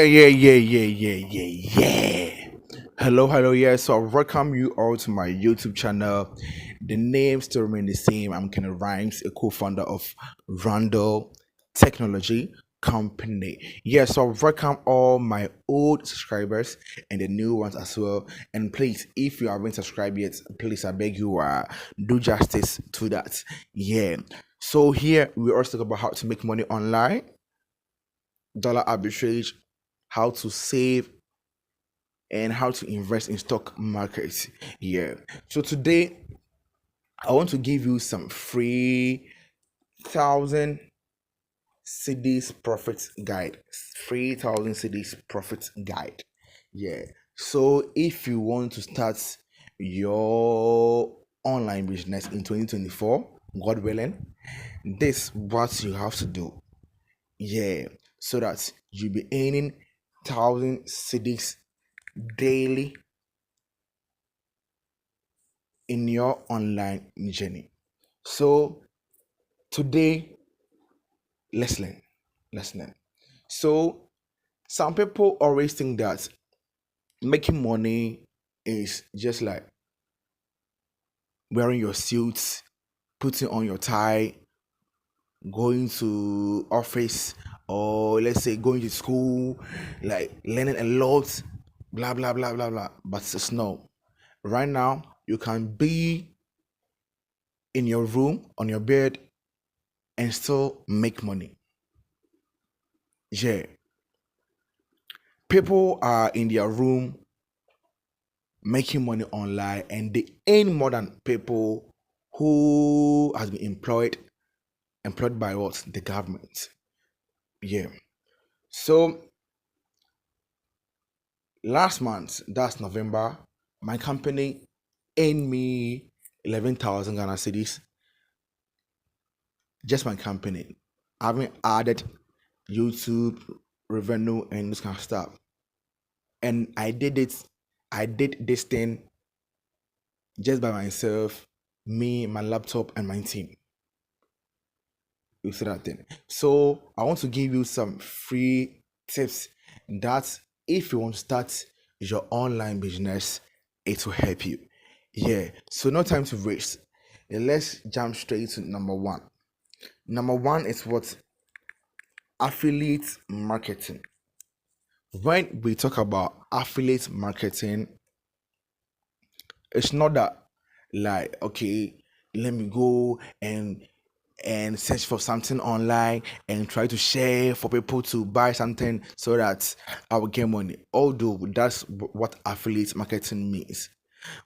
Yeah. Hello, yeah. So I welcome you all to my YouTube channel. The name still remain the same. I'm Kenneth Rhymes, a co-founder of Randall Technology Company. Yeah, so I welcome all my old subscribers and the new ones as well. And please, if you haven't subscribed yet, please I beg you do justice to that. Yeah. So here we also talk about how to make money online, dollar arbitrage, how to save, and how to invest in stock markets. Yeah. So today I want to give you some free 1000 cedis profit guide. 3000 cedis profit guide. Yeah. So if you want to start your online business in 2024, God willing, this what you have to do. Yeah. So that you'll be earning 1000 cedis daily in your online journey. So today, let's learn. Let's learn. So some people always think that making money is just like wearing your suits, putting on your tie, going to office, or let's say going to school, like learning a lot, blah blah blah blah blah. But it's no. Right now, you can be in your room on your bed and still make money. Yeah, people are in their room making money online and they earn more than people who has been employed by what, the government. Yeah. So last month, that's November, my company earned me 11,000 Ghana cedis. Just my company. I haven't added YouTube revenue and this kind of stuff. And I did this thing just by myself, me, my laptop, and my team. You see that thing. So I want to give you some free tips that if you want to start your online business, it will help you. Yeah. So no time to waste. Let's jump straight to number one. Number one is what? Affiliate marketing. When we talk about affiliate marketing, it's not that like, okay, let me go and search for something online and try to share for people to buy something so that I will get money. Although that's what affiliate marketing means.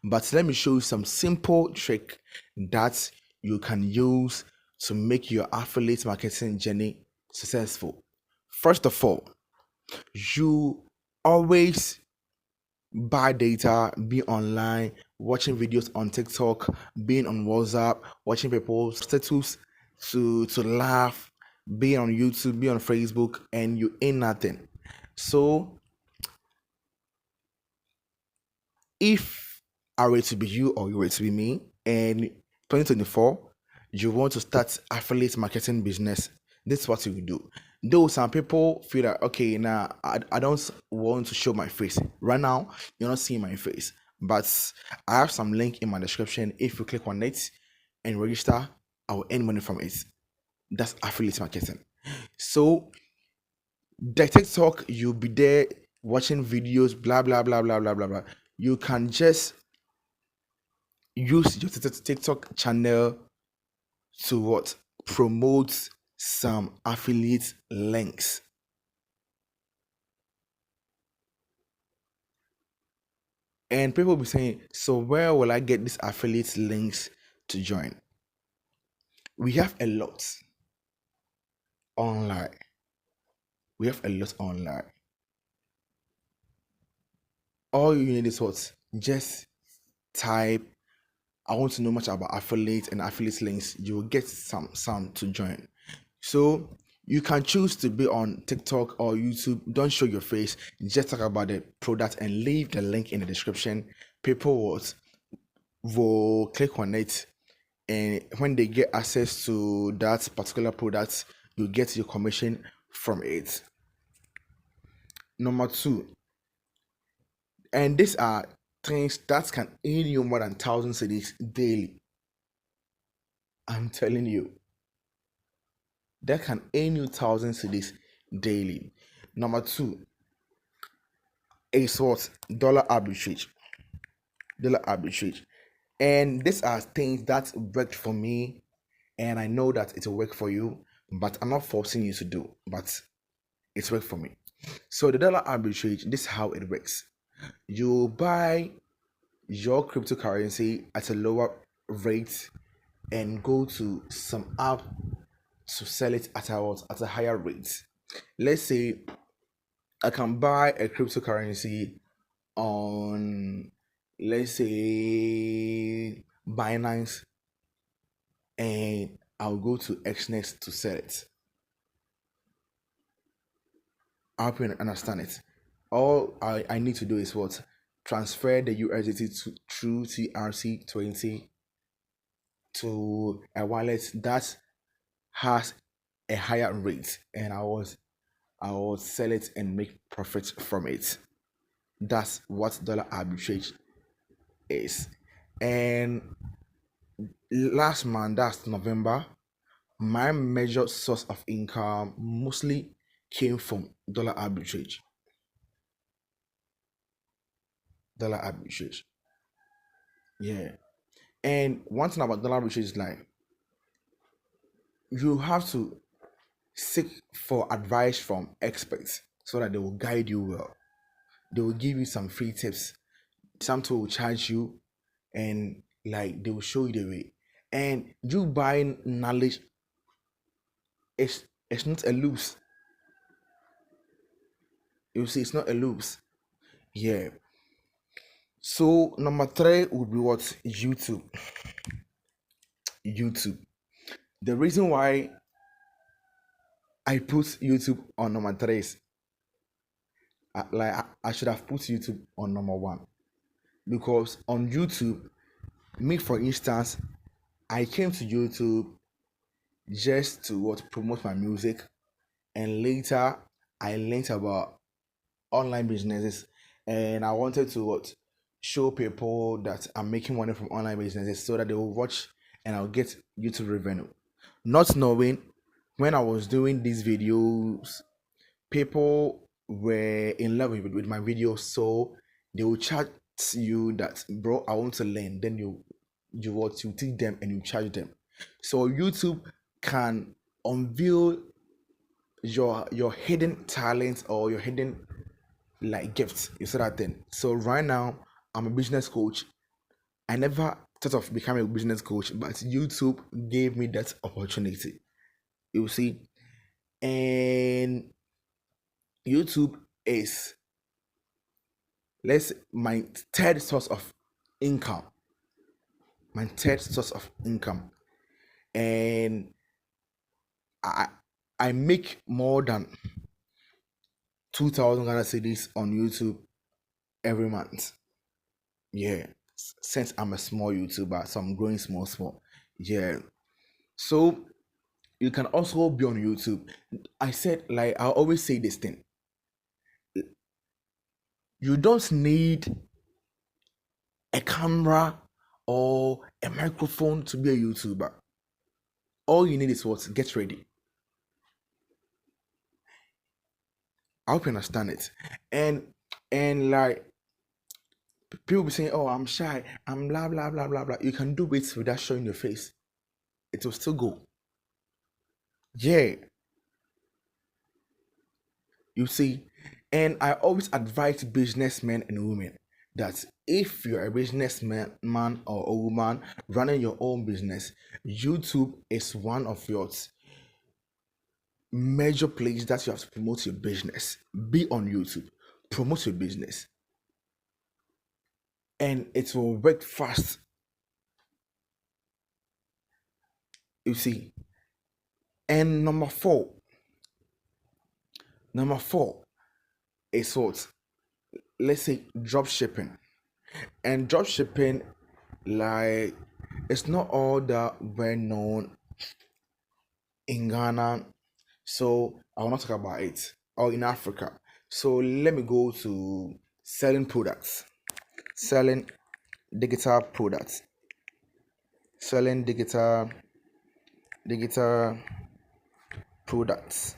But let me show you some simple trick that you can use to make your affiliate marketing journey successful. First of all, you always buy data, be online, watching videos on TikTok, being on WhatsApp, watching people's status to laugh, be on YouTube, be on Facebook, and you ain't nothing. So if I were to be you or you were to be me, and 2024, you want to start affiliate marketing business, this is what you will do. Though some people feel that, okay, now I don't want to show my face right now, you're not seeing my face, but I have some link in my description. If you click on it and register, I will earn money from it. That's affiliate marketing. So the TikTok, you'll be there watching videos, blah blah blah blah blah blah blah. You can just use your TikTok channel to what, promote some affiliate links. And people will be saying, so where will I get these affiliate links to join? We have a lot online. We have a lot online. All you need is what? Just type, I want to know much about affiliate and affiliate links. You will get some to join. So you can choose to be on TikTok or YouTube. Don't show your face. Just talk about the product and leave the link in the description. People will click on it, and when they get access to that particular product, you get your commission from it. Number two, and these are things that can earn you more than 1000 cedis daily. I'm telling you, that can earn you 1000 cedis daily. Number two is what? Dollar arbitrage. Dollar arbitrage. And these are things that worked for me, and I know that it will work for you, but I'm not forcing you to do, but it's worked for me. So the dollar arbitrage, this is how it works. You buy your cryptocurrency at a lower rate and go to some app to sell it at a higher rate. Let's say I can buy a cryptocurrency on, let's say, Binance, and I'll go to Xnext to sell it. I hope you understand it. All I need to do is what? Transfer the USDT through TRC20 to a wallet that has a higher rate, and I will sell it and make profit from it. That's what dollar arbitrage is. And last month, that's November, my major source of income mostly came from dollar arbitrage. Dollar arbitrage. Yeah. And one thing about dollar arbitrage is like you have to seek for advice from experts so that they will guide you well. They will give you some free tips. Some will charge you, and like they will show you the way. And you buying knowledge it's not a lose. You see, it's not a lose. Yeah. So number three would be what? YouTube. YouTube. The reason why I put YouTube on number three is I should have put YouTube on number one, because on YouTube, me for instance, I came to YouTube just to what? Promote my music, and later I learned about online businesses, and I wanted to what? Show people that I'm making money from online businesses so that they will watch and I'll get YouTube revenue. Not knowing, when I was doing these videos, people were in love with my videos, so they will chat you that, bro, I want to learn. Then you teach them and you charge them. So YouTube can unveil your hidden talents or your hidden like gifts. You see that thing. So right now I'm a business coach. I never thought of becoming a business coach, but YouTube gave me that opportunity. You see, and YouTube is, my third source of income. My third source of income, and I I make more than 2,000 Ghana cedis on YouTube every month. Yeah, since I'm a small YouTuber, so I'm growing small. Yeah, so you can also be on YouTube. I said, like I always say this thing: you don't need a camera or a microphone to be a YouTuber. All you need is what? Get ready. I hope you understand it. And like people be saying, "Oh, I'm shy. I'm blah blah blah blah blah." You can do it without showing your face. It will still go. Yeah, you see. And I always advise businessmen and women that if you're a businessman man or a woman running your own business, YouTube is one of your major place that you have to promote your business. Be on YouTube, promote your business, and it will work fast. You see. And number four is what? Let's say drop shipping. And drop shipping, like, it's not all that well known in Ghana, so I will not talk about it, or in Africa. So let me go to selling products, selling digital products, selling digital products.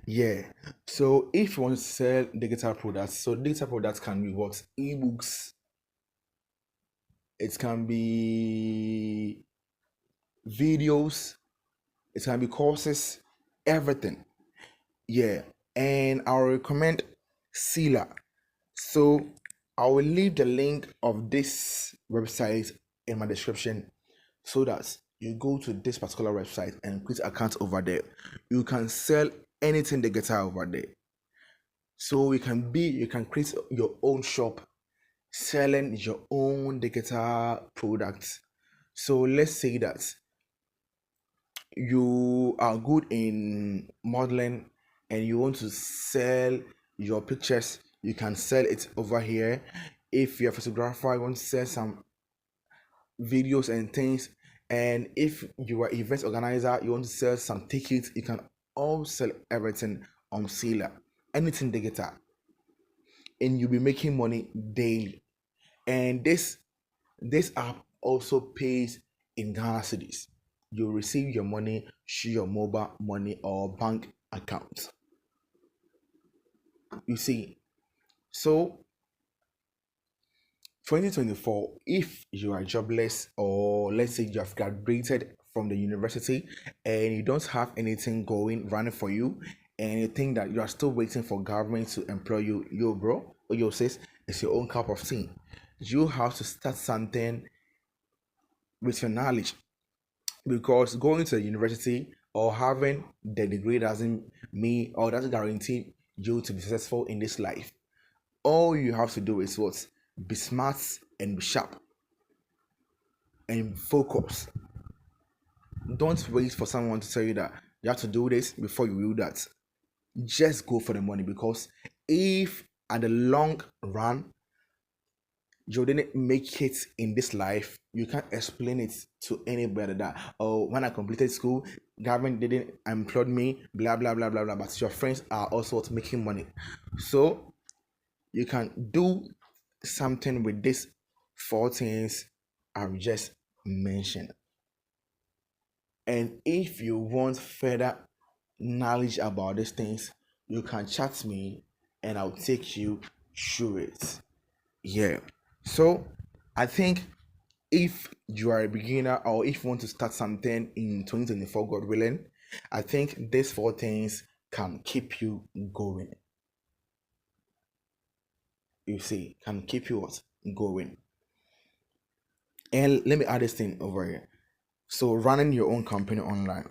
Yeah. So if you want to sell digital products, so digital products can be what? Ebooks, it can be videos, it can be courses, everything. Yeah. And I'll recommend Sila. So I will leave the link of this website in my description so that you go to this particular website and create an account over there. You can sell anything they get out over there. So you can create your own shop selling your own digital products. So let's say that you are good in modeling and you want to sell your pictures, you can sell it over here. If you're a photographer, you want to sell some videos and things, and if you are event organizer, you want to sell some tickets, you can all sell everything on Sealer, anything digital, and you'll be making money daily. And this app also pays in Ghana cedis. You receive your money through your mobile money or bank account. You see, so 2024, if you are jobless, or let's say you have graduated from the university and you don't have anything going running for you, and you think that you are still waiting for government to employ you, yo bro or yo sis, it's your own cup of tea. You have to start something with your knowledge, because going to the university or having the degree doesn't mean or doesn't guarantee you to be successful in this life. All you have to do is what? Be smart and be sharp and focus. Don't wait for someone to tell you that you have to do this before you do that. Just go for the money, because if at the long run you didn't make it in this life, you can't explain it to anybody that, oh, when I completed school, government didn't employ me, blah blah blah blah blah. But your friends are also making money. So you can do something with these four things I've just mentioned. And if you want further knowledge about these things, you can chat me and I'll take you through it. Yeah. So I think if you are a beginner or if you want to start something in 2024, God willing, I think these four things can keep you going. You see, can keep you what? Going. And let me add this thing over here. So running your own company online,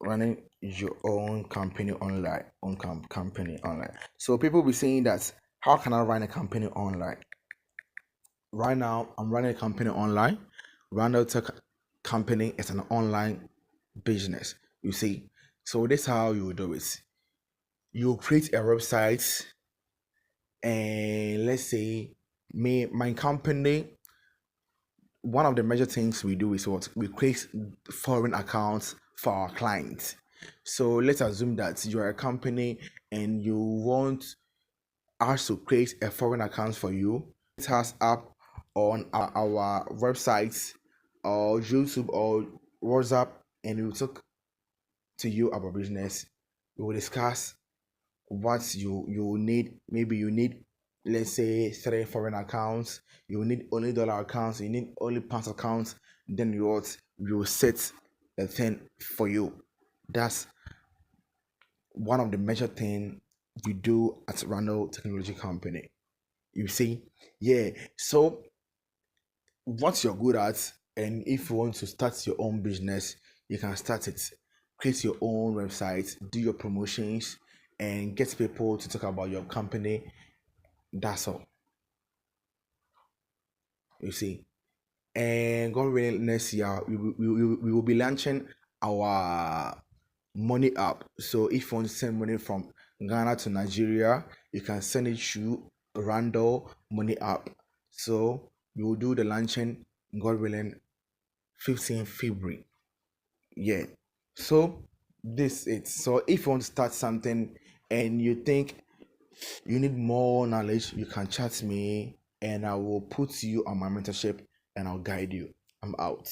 running your own company online, company online. So people be saying that, how can I run a company online? Right now, I'm running a company online. Randall Tech Company is an online business. You see, so this is how you do it. You create a website, and let's say my company, one of the major things we do is what? We create foreign accounts for our clients. So let's assume that you are a company and you want us to create a foreign account for you. It has up on our websites or YouTube or WhatsApp, and we will talk to you about business. We will discuss what you need. Maybe you need, let's say, three foreign accounts. You need only dollar accounts. You need only pounds accounts. Then you will set the thing for you. That's one of the major thing we do at Randall Technology Company. You see, yeah. So what you're good at, and if you want to start your own business, you can start it. Create your own website, do your promotions, and get people to talk about your company. That's all. You see. And God willing, next year we will be launching our money app. So if you want to send money from Ghana to Nigeria, you can send it through Randall Money app. So we will do the launching, God willing, 15th February. Yeah. So this it. So if you want to start something and you think you need more knowledge, you can chat me and I will put you on my mentorship and I'll guide you. I'm out.